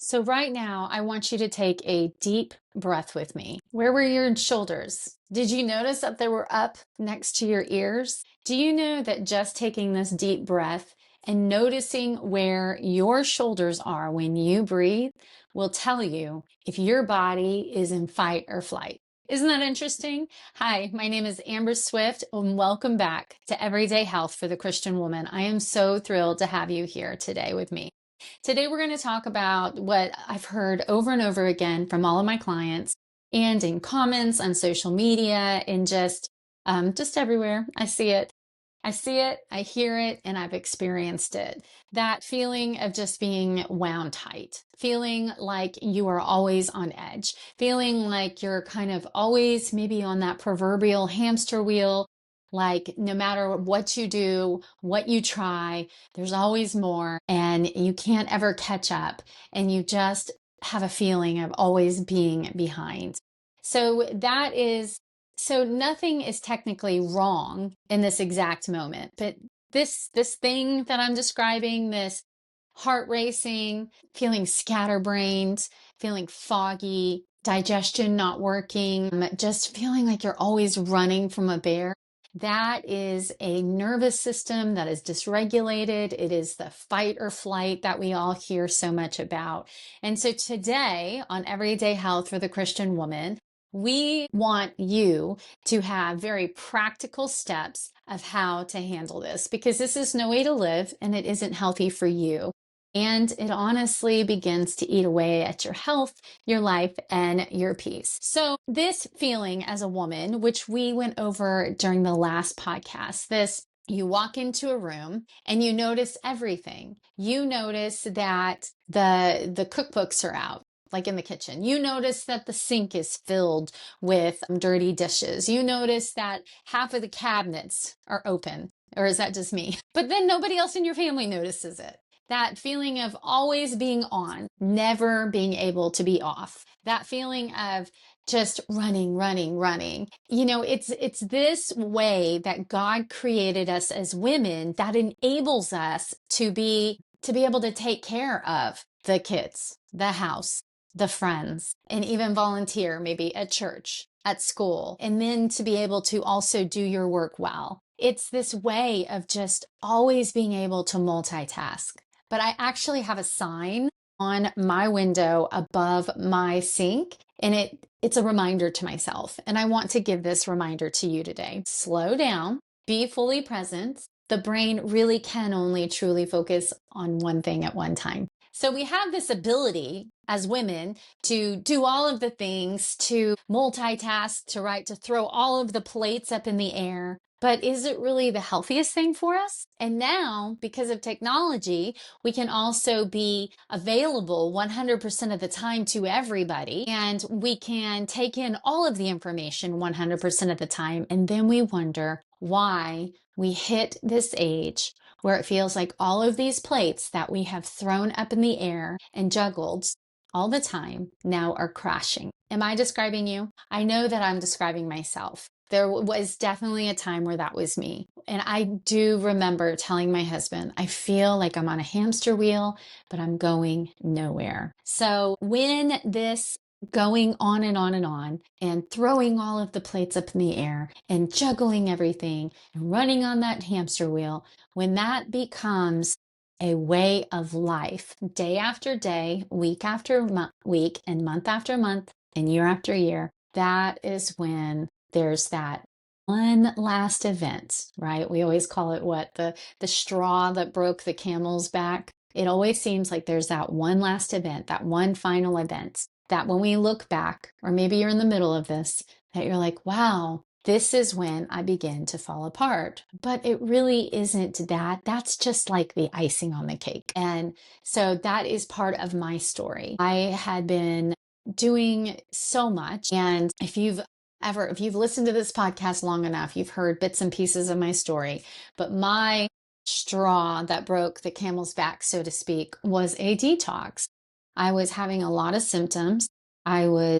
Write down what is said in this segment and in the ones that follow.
So, right now, I want you to take a deep breath with me. Where were your shoulders? Did you notice that they were up next to your ears? Do you know that just taking this deep breath and noticing where your shoulders are when you breathe will tell you if your body is in fight or flight? Isn't that interesting? Hi, my name is Amber Swift, and welcome back to Everyday Health for the Christian Woman. I am so thrilled to have you here today with me. Today, we're going to talk about what I've heard over and over again from all of my clients and in comments on social media and just everywhere. I see it. I hear it, and I've experienced it. That feeling of just being wound tight, feeling like you are always on edge, feeling like you're kind of always maybe on that proverbial hamster wheel, like no matter what you do, what you try, there's always more, and you can't ever catch up, and you just have a feeling of always being behind. So nothing is technically wrong in this exact moment, but this thing that I'm describing, this heart racing, feeling scatterbrained, feeling foggy, digestion not working, just feeling like you're always running from a bear. That is a nervous system that is dysregulated. It is the fight or flight that we all hear so much about. And so today on Everyday Health for the Christian Woman, we want you to have very practical steps of how to handle this because this is no way to live and it isn't healthy for you. And it honestly begins to eat away at your health, your life, and your peace. So, this feeling as a woman, which we went over during the last podcast, you walk into a room and you notice everything. You notice that the cookbooks are out, like in the kitchen. You notice that the sink is filled with dirty dishes. You notice that half of the cabinets are open. Or is that just me? But then nobody else in your family notices it. That feeling of always being on, never being able to be off. That feeling of just running, running, running. It's this way that God created us as women that enables us to be able to take care of the kids, the house, the friends, and even volunteer maybe at church, at school, and then to be able to also do your work well. It's this way of just always being able to multitask. But I actually have a sign on my window above my sink, and it's a reminder to myself. And I want to give this reminder to you today. Slow down, be fully present. The brain really can only truly focus on one thing at one time. So we have this ability as women to do all of the things, to multitask, to throw all of the plates up in the air. But is it really the healthiest thing for us? And now, because of technology, we can also be available 100% of the time to everybody. And we can take in all of the information 100% of the time. And then we wonder why we hit this age where it feels like all of these plates that we have thrown up in the air and juggled all the time now are crashing. Am I describing you? I know that I'm describing myself. There was definitely a time where that was me. And I do remember telling my husband, I feel like I'm on a hamster wheel, but I'm going nowhere. So when this going on and on and on and throwing all of the plates up in the air and juggling everything and running on that hamster wheel, when that becomes a way of life, day after day, week after week, and month after month, and year after year, that is when there's that one last event, right? We always call it what? The straw that broke the camel's back. It always seems like there's that one last event, that one final event, that when we look back, or maybe you're in the middle of this, that you're like, wow, this is when I begin to fall apart. But it really isn't that. That's just like the icing on the cake. And so that is part of my story. I had been doing so much. And if you've listened to this podcast long enough, you've heard bits and pieces of my story. But my straw that broke the camel's back, so to speak, was a detox. I was having a lot of symptoms. I was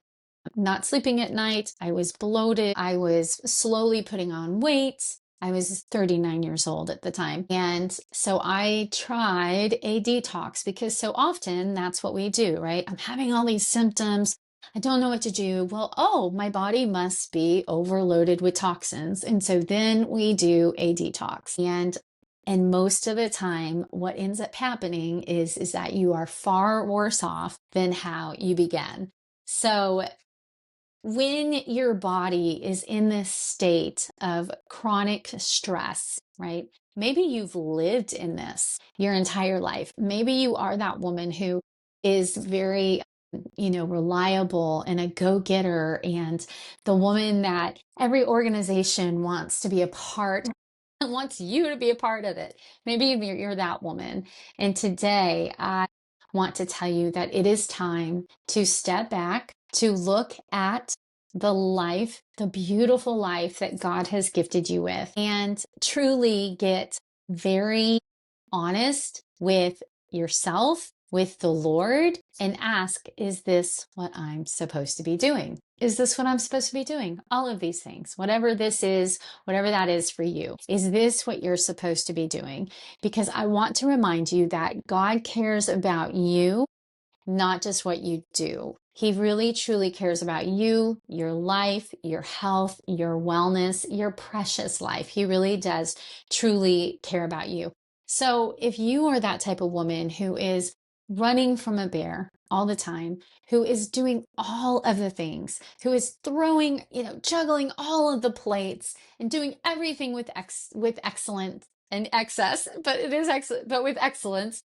not sleeping at night. I was bloated. I was slowly putting on weight. I was 39 years old at the time. And so I tried a detox because so often that's what we do, right? I'm having all these symptoms. I don't know what to do. Well, oh, my body must be overloaded with toxins. And so then we do a detox. And most of the time, what ends up happening is that you are far worse off than how you began. So when your body is in this state of chronic stress, right? Maybe you've lived in this your entire life. Maybe you are that woman who is very, reliable and a go-getter and the woman that every organization wants to be a part, wants you to be a part of it. Maybe you're that woman. And today I want to tell you that it is time to step back, to look at the life, the beautiful life that God has gifted you with, and truly get very honest with yourself, with the Lord, and ask, is this what I'm supposed to be doing? Is this what I'm supposed to be doing? All of these things, whatever this is, whatever that is for you, is this what you're supposed to be doing? Because I want to remind you that God cares about you, not just what you do. He really truly cares about you, your life, your health, your wellness, your precious life. He really does truly care about you. So if you are that type of woman who is running from a bear all the time, who is doing all of the things, who is throwing, juggling all of the plates and doing everything with excellence and excess, but it is excellent, but with excellence,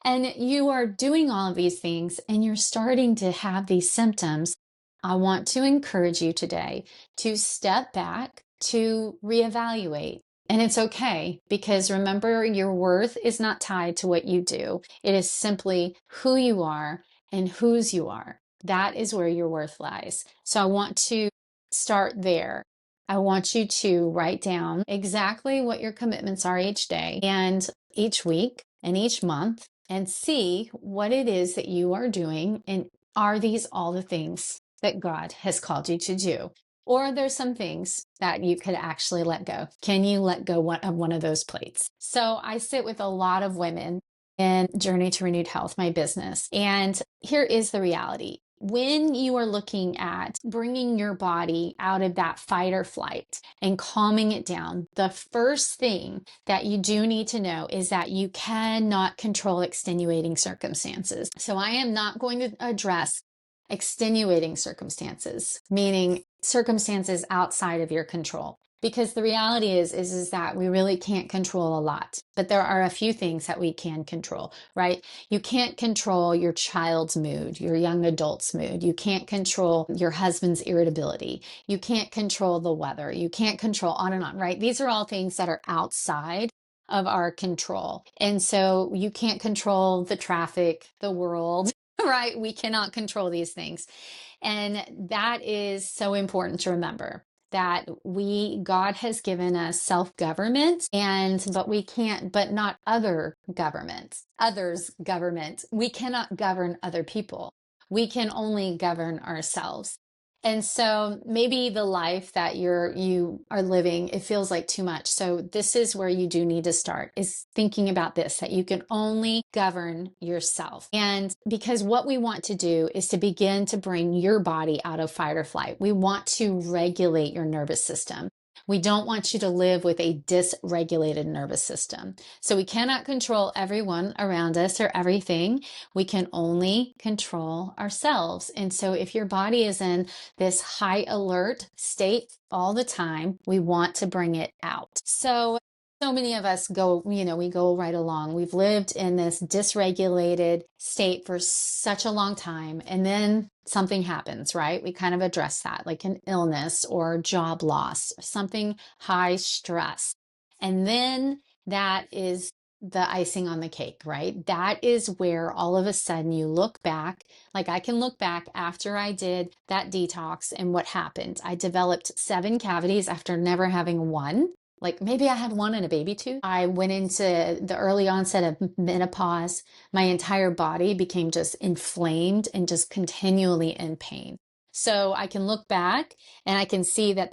and you are doing all of these things and you're starting to have these symptoms, I want to encourage you today to step back, to reevaluate. And it's okay because remember, your worth is not tied to what you do. It is simply who you are and whose you are. That is where your worth lies. So I want to start there. I want you to write down exactly what your commitments are each day and each week and each month and see what it is that you are doing. And are these all the things that God has called you to do? Or there's some things that you could actually let go. Can you let go of one of those plates? So I sit with a lot of women in Journey to Renewed Health, my business. And here is the reality. When you are looking at bringing your body out of that fight or flight and calming it down, the first thing that you do need to know is that you cannot control extenuating circumstances. So I am not going to address extenuating circumstances, meaning circumstances outside of your control. Because the reality is that we really can't control a lot, but there are a few things that we can control, right? You can't control your child's mood, your young adult's mood. You can't control your husband's irritability. You can't control the weather. You can't control on and on, right? These are all things that are outside of our control. And so you can't control the traffic, the world, right? We cannot control these things. And that is so important to remember that God has given us self-government but not others' government. We cannot govern other people. We can only govern ourselves. And so maybe the life that you are living, it feels like too much. So this is where you do need to start, is thinking about this, that you can only govern yourself. And because what we want to do is to begin to bring your body out of fight or flight. We want to regulate your nervous system. We don't want you to live with a dysregulated nervous system. So we cannot control everyone around us or everything. We can only control ourselves. And so if your body is in this high alert state all the time, we want to bring it out. So many of us go, we go right along. We've lived in this dysregulated state for such a long time. And then something happens, right? We kind of address that, like an illness or job loss, something high stress. And then that is the icing on the cake, right? That is where all of a sudden you look back, like I can look back after I did that detox and what happened. I developed 7 cavities after never having one. Like maybe I had one in a baby tooth. I went into the early onset of menopause. My entire body became just inflamed and just continually in pain. So I can look back and I can see that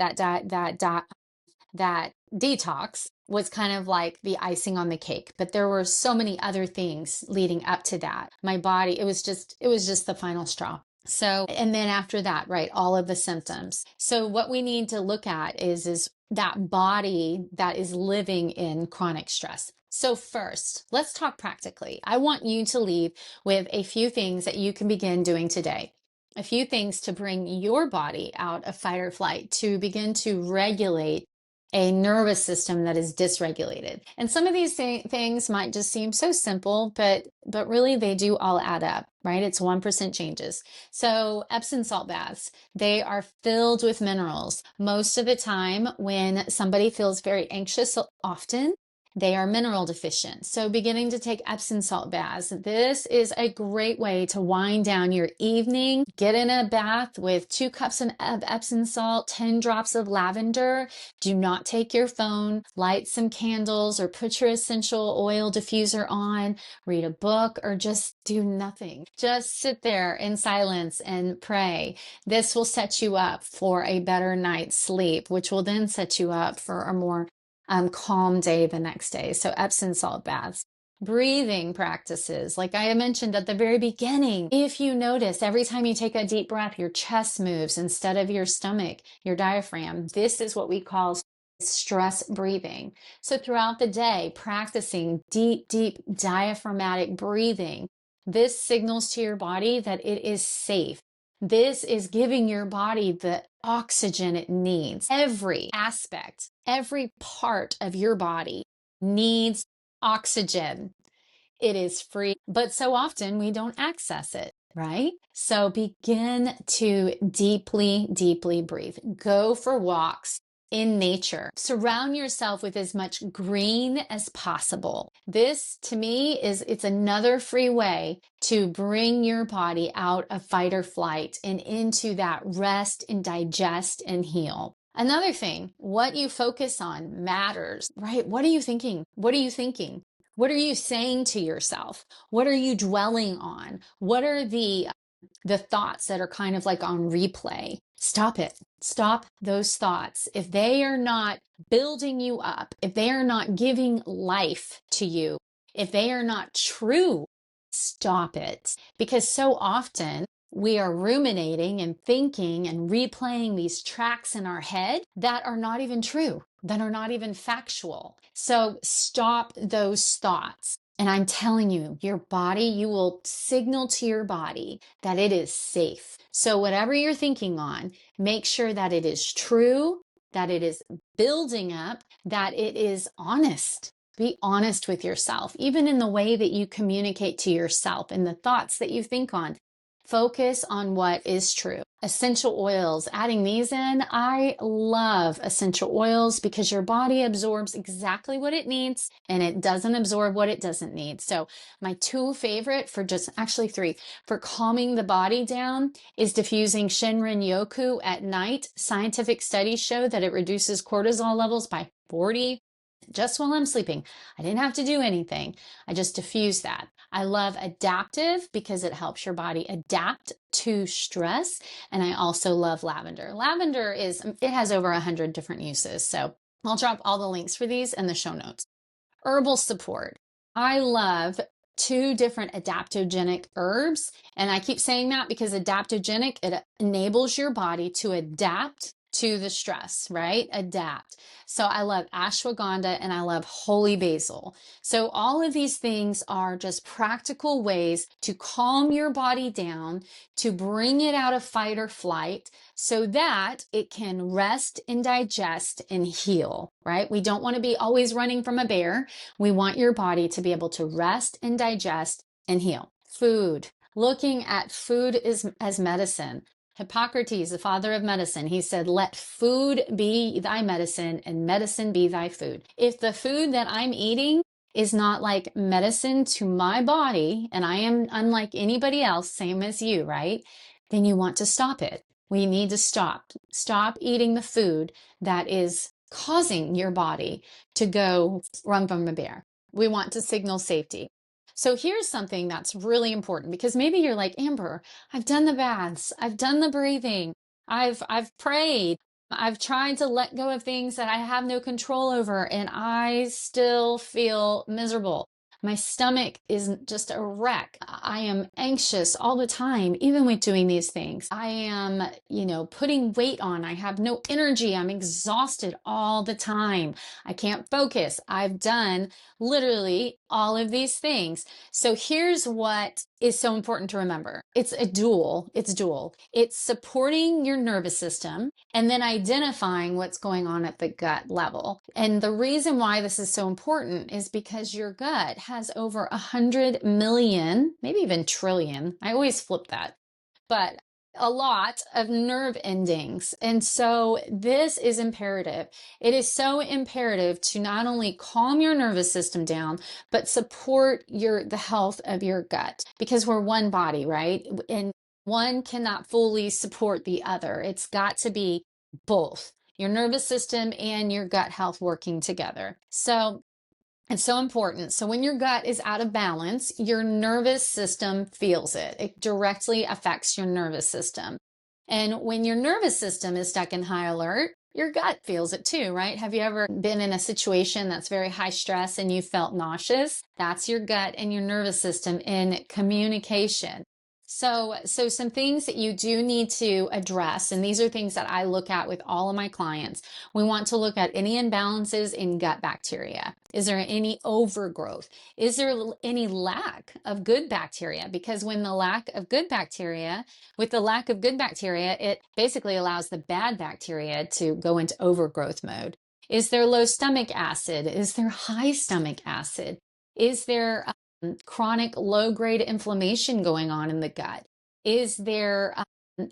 detox was kind of like the icing on the cake, but there were so many other things leading up to that. My body, it was just the final straw. So, and then after that, right, all of the symptoms. So what we need to look at is that body that is living in chronic stress. So first, let's talk practically. I want you to leave with a few things that you can begin doing today. A few things to bring your body out of fight or flight, to begin to regulate a nervous system that is dysregulated. And some of these things might just seem so simple, but really they do all add up, right? It's 1% changes. So Epsom salt baths, they are filled with minerals. Most of the time when somebody feels very anxious, often they are mineral deficient. So beginning to take Epsom salt baths, this is a great way to wind down your evening. Get in a bath with 2 cups of Epsom salt, 10 drops of lavender. Do not take your phone, light some candles or put your essential oil diffuser on, read a book, or just do nothing. Just sit there in silence and pray. This will set you up for a better night's sleep, which will then set you up for a more calm day the next day. So Epsom salt baths. Breathing practices, like I mentioned at the very beginning. If you notice every time you take a deep breath, your chest moves instead of your stomach, your diaphragm. This is what we call stress breathing. So throughout the day, practicing deep, deep diaphragmatic breathing. This signals to your body that it is safe. This is giving your body the oxygen it needs. Every aspect, every part of your body needs oxygen. It is free, but so often we don't access it, right? So begin to deeply, deeply breathe. Go for walks in nature. Surround yourself with as much green as possible. This to me it's another free way to bring your body out of fight or flight and into that rest and digest and heal. Another thing, what you focus on matters, right? What are you thinking? What are you thinking? What are you saying to yourself? What are you dwelling on? What are the thoughts that are kind of like on replay? Stop it. Stop those thoughts. If they are not building you up, if they are not giving life to you, if they are not true, stop it. Because so often we are ruminating and thinking and replaying these tracks in our head that are not even true, that are not even factual. So stop those thoughts. And I'm telling you, your body, you will signal to your body that it is safe. So whatever you're thinking on, make sure that it is true, that it is building up, that it is honest. Be honest with yourself, even in the way that you communicate to yourself and the thoughts that you think on. Focus on what is true. Essential oils, adding these in. I love essential oils because your body absorbs exactly what it needs and it doesn't absorb what it doesn't need. So my 2 favorite actually 3, for calming the body down is diffusing Shinrin Yoku at night. Scientific studies show that it reduces cortisol levels by 40 just while I'm sleeping. I didn't have to do anything. I just diffuse that. I love adaptive because it helps your body adapt to stress. And I also love lavender. Lavender it has over 100 different uses. So I'll drop all the links for these in the show notes. Herbal support. I love 2 different adaptogenic herbs. And I keep saying that because adaptogenic, it enables your body to adapt to the stress, right? Adapt. So I love ashwagandha and I love holy basil. So all of these things are just practical ways to calm your body down, to bring it out of fight or flight so that it can rest and digest and heal, right? We don't want to be always running from a bear. We want your body to be able to rest and digest and heal. Food. Looking at food as medicine. Hippocrates, the father of medicine, he said, let food be thy medicine and medicine be thy food. If the food that I'm eating is not like medicine to my body, and I am unlike anybody else, same as you, right? Then you want to stop it. We need to stop. Stop eating the food that is causing your body to go run from a bear. We want to signal safety. So here's something that's really important because maybe you're like, Amber, I've done the baths, I've done the breathing, I've prayed, I've tried to let go of things that I have no control over, and I still feel miserable. My stomach is just a wreck. I am anxious all the time, even with doing these things. I am, putting weight on. I have no energy. I'm exhausted all the time. I can't focus. I've done literally all of these things. So here's what is so important to remember. It's a dual. It's dual. It's supporting your nervous system and then identifying what's going on at the gut level. And the reason why this is so important is because your gut has over 100 million, maybe even trillion. I always flip that, but a lot of nerve endings. And so this is imperative. It is so imperative to not only calm your nervous system down, but support the health of your gut, because we're one body, right? And one cannot fully support the other. It's got to be both your nervous system and your gut health working together. So it's so important. So when your gut is out of balance, your nervous system feels it. It directly affects your nervous system. And when your nervous system is stuck in high alert, your gut feels it too, right? Have you ever been in a situation that's very high stress and you felt nauseous? That's your gut and your nervous system in communication. So some things that you do need to address, and these are things that I look at with all of my clients. We want to look at any imbalances in gut bacteria. Is there any overgrowth? Is there any lack of good bacteria? Because with the lack of good bacteria, it basically allows the bad bacteria to go into overgrowth mode. Is there low stomach acid? Is there high stomach acid? Is there chronic low-grade inflammation going on in the gut? Is there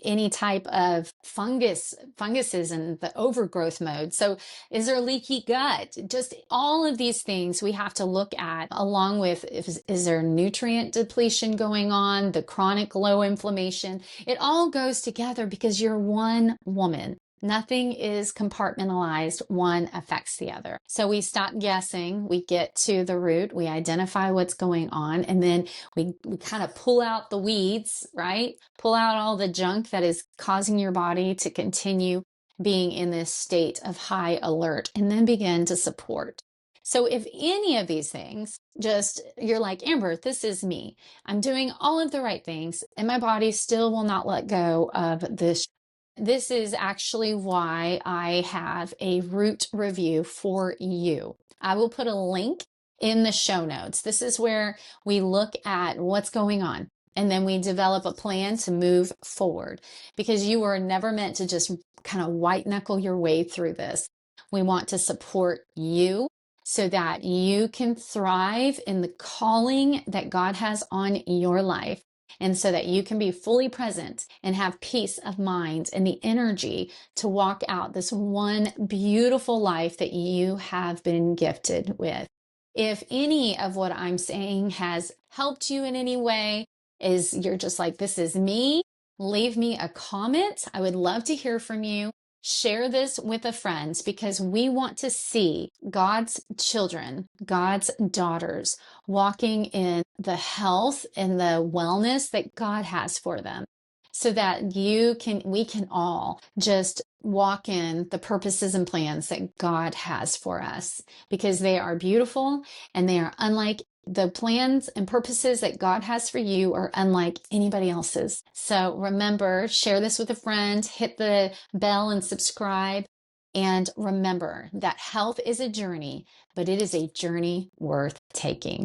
any type of funguses in the overgrowth mode? So is there leaky gut? Just all of these things we have to look at, along with is there nutrient depletion going on, the chronic low inflammation? It all goes together because you're one woman. Nothing is compartmentalized. One affects the other. So we stop guessing, we get to the root, we identify what's going on, and then we kind of pull out the weeds, right? Pull out all the junk that is causing your body to continue being in this state of high alert, and then begin to support. So if any of these things, you're like, Amber, this is me. I'm doing all of the right things, and my body still will not let go of this. This is actually why I have a root review for you. I will put a link in the show notes. This is where we look at what's going on, and then we develop a plan to move forward, because you were never meant to just kind of white knuckle your way through this. We want to support you so that you can thrive in the calling that God has on your life, and so that you can be fully present and have peace of mind and the energy to walk out this one beautiful life that you have been gifted with. If any of what I'm saying has helped you in any way, is you're just like, this is me, leave me a comment. I would love to hear from you. Share this with a friend, because we want to see God's children, God's daughters, walking in the health and the wellness that God has for them, so that we can all just walk in the purposes and plans that God has for us, because they are beautiful, and they are unlike the plans and purposes that God has for you are unlike anybody else's. So remember, share this with a friend, hit the bell and subscribe. And remember that health is a journey, but it is a journey worth taking.